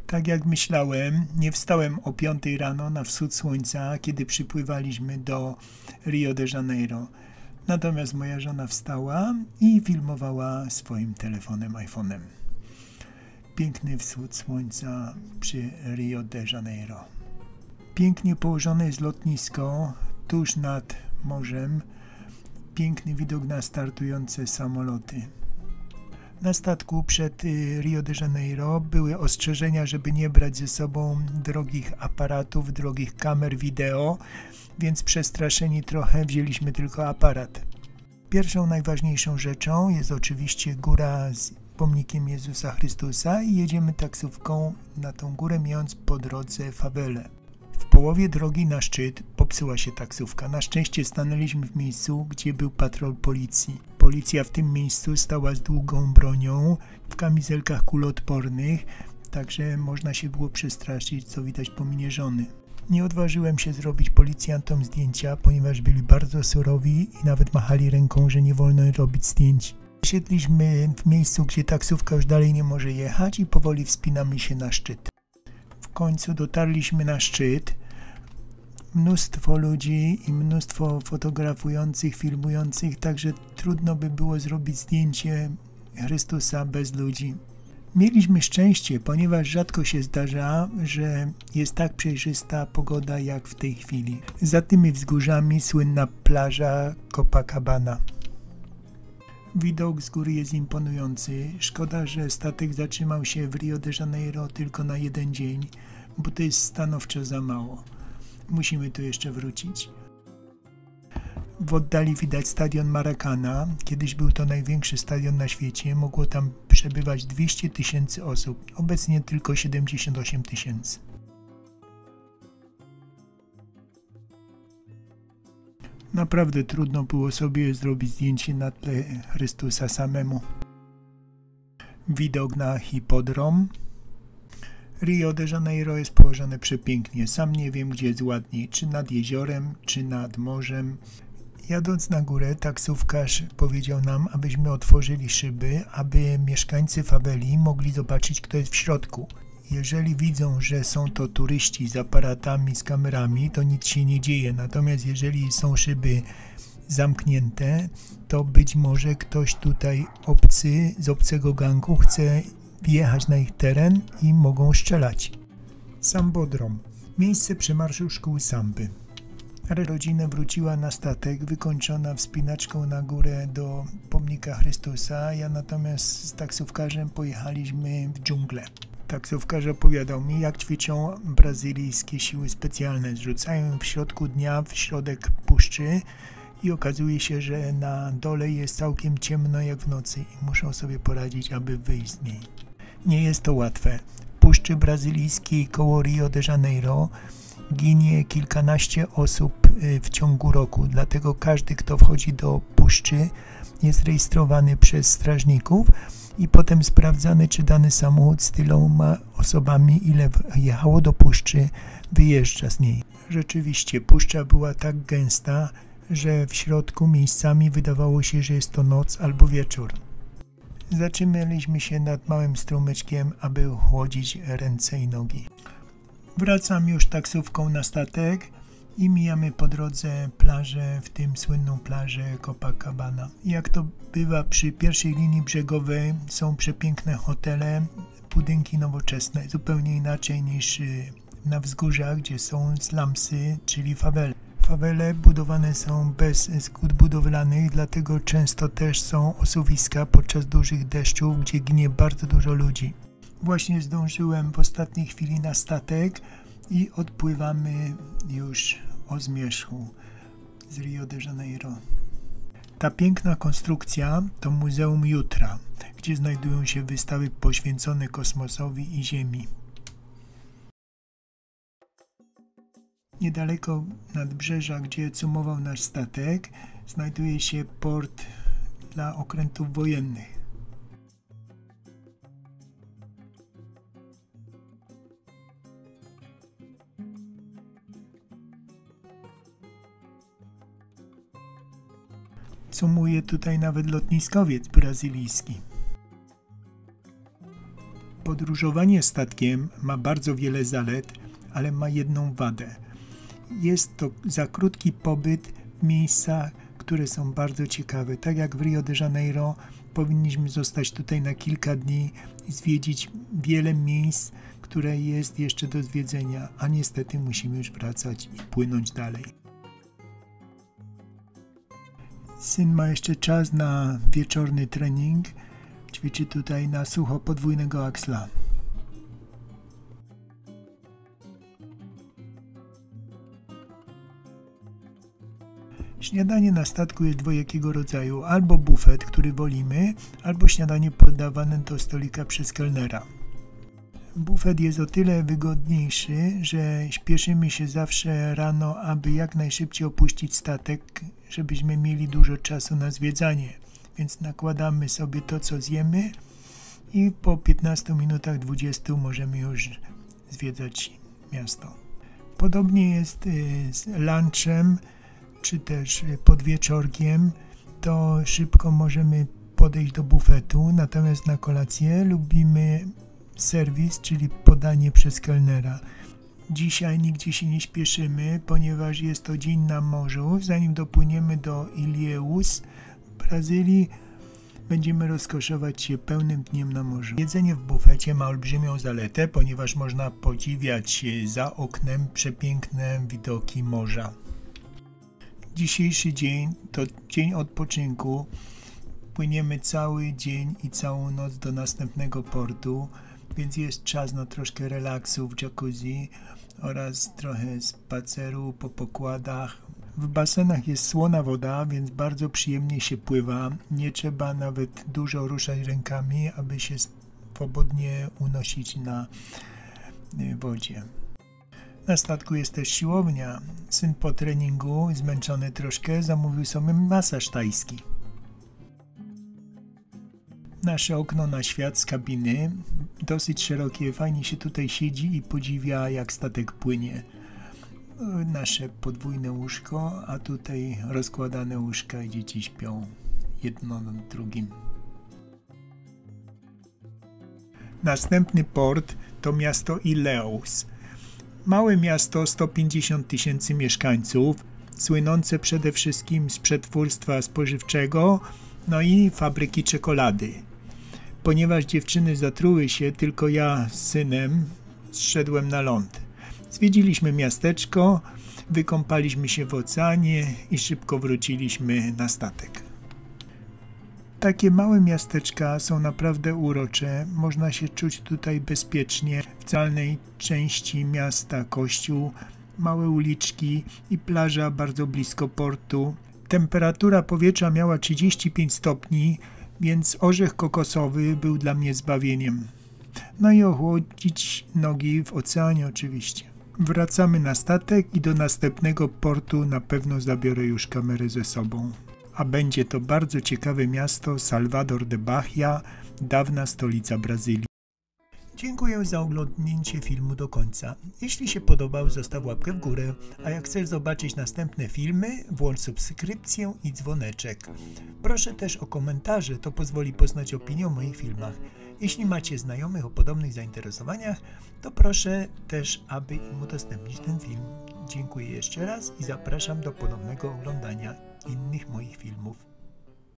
Tak jak myślałem, nie wstałem o 5 rano na wschód słońca, kiedy przypływaliśmy do Rio de Janeiro. Natomiast moja żona wstała i filmowała swoim telefonem, iPhone'em. Piękny wschód słońca przy Rio de Janeiro. Pięknie położone jest lotnisko tuż nad morzem. Piękny widok na startujące samoloty. Na statku przed Rio de Janeiro były ostrzeżenia, żeby nie brać ze sobą drogich aparatów, drogich kamer wideo, więc przestraszeni trochę wzięliśmy tylko aparat. Pierwszą najważniejszą rzeczą jest oczywiście góra z pomnikiem Jezusa Chrystusa i jedziemy taksówką na tą górę, mijając po drodze fawelę. W połowie drogi na szczyt popsuła się taksówka. Na szczęście stanęliśmy w miejscu, gdzie był patrol policji. Policja w tym miejscu stała z długą bronią, w kamizelkach kuloodpornych, także można się było przestraszyć, co widać po minie żony. Nie odważyłem się zrobić policjantom zdjęcia, ponieważ byli bardzo surowi i nawet machali ręką, że nie wolno robić zdjęć. Siedliśmy w miejscu, gdzie taksówka już dalej nie może jechać i powoli wspinamy się na szczyt. W końcu dotarliśmy na szczyt. Mnóstwo ludzi i mnóstwo fotografujących, filmujących, także trudno by było zrobić zdjęcie Chrystusa bez ludzi. Mieliśmy szczęście, ponieważ rzadko się zdarza, że jest tak przejrzysta pogoda jak w tej chwili. Za tymi wzgórzami słynna plaża Copacabana. Widok z góry jest imponujący. Szkoda, że statek zatrzymał się w Rio de Janeiro tylko na 1 dzień, bo to jest stanowczo za mało. Musimy tu jeszcze wrócić. W oddali widać stadion Maracana. Kiedyś był to największy stadion na świecie. Mogło tam przebywać 200 000 osób. Obecnie tylko 78 000. Naprawdę trudno było sobie zrobić zdjęcie na tle Chrystusa samemu. Widok na hipodrom. Rio de Janeiro jest położone przepięknie. Sam nie wiem, gdzie jest ładniej, czy nad jeziorem, czy nad morzem. Jadąc na górę, taksówkarz powiedział nam, abyśmy otworzyli szyby, aby mieszkańcy faweli mogli zobaczyć, kto jest w środku. Jeżeli widzą, że są to turyści z aparatami, z kamerami, to nic się nie dzieje. Natomiast jeżeli są szyby zamknięte, to być może ktoś tutaj obcy, z obcego gangu chce wjechać na ich teren i mogą strzelać. Sambodrom. Miejsce przemarszu szkół samby. Rodzina wróciła na statek, wykończona wspinaczką na górę do pomnika Chrystusa. Ja natomiast z taksówkarzem pojechaliśmy w dżunglę. Taksówkarz opowiadał mi, jak ćwiczą brazylijskie siły specjalne. Zrzucają w środku dnia w środek puszczy i okazuje się, że na dole jest całkiem ciemno jak w nocy i muszą sobie poradzić, aby wyjść z niej. Nie jest to łatwe. W puszczy brazylijskiej koło Rio de Janeiro ginie kilkanaście osób w ciągu roku, dlatego każdy, kto wchodzi do puszczy, jest rejestrowany przez strażników i potem sprawdzany, czy dany samochód z tyloma osobami, ile jechało do puszczy, wyjeżdża z niej. Rzeczywiście puszcza była tak gęsta, że w środku miejscami wydawało się, że jest to noc albo wieczór. Zatrzymaliśmy się nad małym strumyczkiem, aby ochłodzić ręce i nogi. Wracam już taksówką na statek i mijamy po drodze plażę, w tym słynną plażę Copacabana. Jak to bywa przy pierwszej linii brzegowej, są przepiękne hotele, budynki nowoczesne, zupełnie inaczej niż na wzgórzach, gdzie są slumsy, czyli fawele. Fawele budowane są bez zgód budowlanych, dlatego często też są osuwiska podczas dużych deszczów, gdzie ginie bardzo dużo ludzi. Właśnie zdążyłem w ostatniej chwili na statek i odpływamy już o zmierzchu z Rio de Janeiro. Ta piękna konstrukcja to Muzeum Jutra, gdzie znajdują się wystawy poświęcone kosmosowi i Ziemi. Niedaleko nadbrzeża, gdzie cumował nasz statek, znajduje się port dla okrętów wojennych. Sumuje tutaj nawet lotniskowiec brazylijski. Podróżowanie statkiem ma bardzo wiele zalet, ale ma jedną wadę. Jest to za krótki pobyt w miejscach, które są bardzo ciekawe. Tak jak w Rio de Janeiro, powinniśmy zostać tutaj na kilka dni i zwiedzić wiele miejsc, które jest jeszcze do zwiedzenia, a niestety musimy już wracać i płynąć dalej. Syn ma jeszcze czas na wieczorny trening. Ćwiczy tutaj na sucho podwójnego aksla. Śniadanie na statku jest dwojakiego rodzaju. Albo bufet, który wolimy, albo śniadanie podawane do stolika przez kelnera. Bufet jest o tyle wygodniejszy, że śpieszymy się zawsze rano, aby jak najszybciej opuścić statek, żebyśmy mieli dużo czasu na zwiedzanie. Więc nakładamy sobie to, co zjemy i po 15 minutach 20 możemy już zwiedzać miasto. Podobnie jest z lunchem, czy też podwieczorkiem, to szybko możemy podejść do bufetu, natomiast na kolację lubimy serwis, czyli podanie przez kelnera. Dzisiaj nigdzie się nie śpieszymy, ponieważ jest to dzień na morzu. Zanim dopłyniemy do Ilhéus w Brazylii, będziemy rozkoszować się pełnym dniem na morzu. Jedzenie w bufecie ma olbrzymią zaletę, ponieważ można podziwiać za oknem przepiękne widoki morza. Dzisiejszy dzień to dzień odpoczynku. Płyniemy cały dzień i całą noc do następnego portu, więc jest czas na troszkę relaksu w jacuzzi oraz trochę spaceru po pokładach. W basenach jest słona woda, więc bardzo przyjemnie się pływa. Nie trzeba nawet dużo ruszać rękami, aby się swobodnie unosić na wodzie. Na statku jest też siłownia. Syn po treningu, zmęczony troszkę, zamówił sobie masaż tajski. Nasze okno na świat z kabiny, dosyć szerokie, fajnie się tutaj siedzi i podziwia, jak statek płynie. Nasze podwójne łóżko, a tutaj rozkładane łóżka i dzieci śpią jedno nad drugim. Następny port to miasto Ilhéus. Małe miasto, 150 000 mieszkańców, słynące przede wszystkim z przetwórstwa spożywczego, no i fabryki czekolady. Ponieważ dziewczyny zatruły się, tylko ja z synem zszedłem na ląd. Zwiedziliśmy miasteczko, wykąpaliśmy się w oceanie i szybko wróciliśmy na statek. Takie małe miasteczka są naprawdę urocze, można się czuć tutaj bezpiecznie. W centralnej części miasta kościół, małe uliczki i plaża bardzo blisko portu. Temperatura powietrza miała 35 stopni, więc orzech kokosowy był dla mnie zbawieniem. No i ochłodzić nogi w oceanie oczywiście. Wracamy na statek i do następnego portu na pewno zabiorę już kamerę ze sobą. A będzie to bardzo ciekawe miasto Salvador de Bahia, dawna stolica Brazylii. Dziękuję za oglądnięcie filmu do końca. Jeśli się podobał, zostaw łapkę w górę, a jak chcesz zobaczyć następne filmy, włącz subskrypcję i dzwoneczek. Proszę też o komentarze, to pozwoli poznać opinię o moich filmach. Jeśli macie znajomych o podobnych zainteresowaniach, to proszę też, aby im udostępnić ten film. Dziękuję jeszcze raz i zapraszam do ponownego oglądania innych moich filmów.